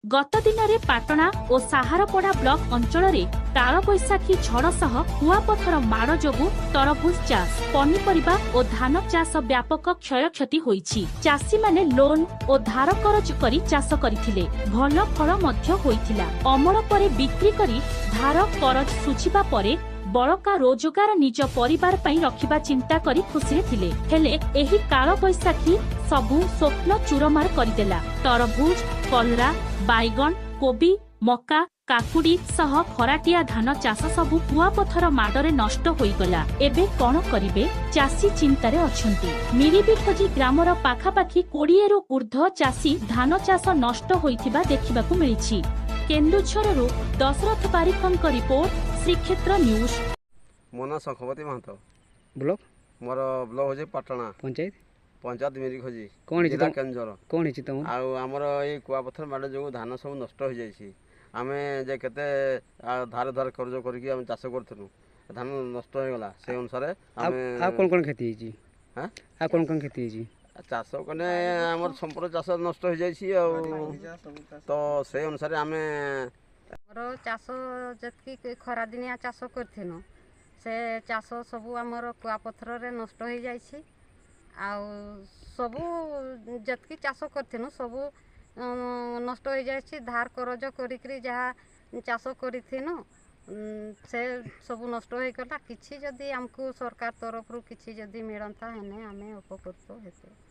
गत दिन में पाटना और साहारपड़ा ब्लॉक अंचल में कालबैशाखी झड़ सह कुआपथर माड़ जोगु तरबुज चाष पनीपरिबा और धान चाष व्यापक क्षयक्षति होईछि। चाषी माने लोन और धार करज करी चाष करथिले, भल फल मध्य होइथिला। अमल परे बिक्री करी धार करज सुझिबा परे बड़का रोजगार निज परिवार पई रखिबा चिंता करी खुशी थिले। हेले एही कालबैशाखी सबु स्वप्न चूरमार करदेला। तरबुज, कलरा, बैगन, कोबी, मका, काकुड़ी सह खराटिया धान चाष सबु कुआपथर माडरे नष्ट होईगला। एबे कोन करिवे चाषी चिंतारे अछंती। मिरिबिखोजी ग्रामर पाखापाखी 20 रु ऊर्ध्व चाषी धान चाष नष्ट होईथिबा देखिबाकू मिलिछि। केन्दुझररु दशरथ पारिखंक रिपोर्ट, श्रीक्षेत्र न्यूज। मोना शंखपति महतो ब्लॉक मोर ब्लॉक हो पाटना पंचायत मिरिखोजी कौन जिला केन्दुझर कौन है तुम आमर ये कुआपथर माड़ जो धान सब नष्ट हो जाइए। आमे जे केते धार धार कर्ज करके आम चाष करूँ धान नष्ट हो गला से अनुसार कौन कौन खेती है आ कौन कौन खेती है चाष कने आमर संपूर्ण चाष नष्ट हो जाइए। तो से अनुसार आमे मोर चाष जतकी खरा दिनिया चाष करथिनो से चाष सबू आमर कुआपथर रे नष्ट हो जाइछि। आउ सबू जतकी चाष करथिनो सबू नष्ट हो जाइछि। धार करज करिकरी जहा चाष करिथिनो से सबू नष्ट हो गला। किछि जदी हमको सरकार तरफ रु किछि जदी मिलंता हेने आमे उपकृत हेते।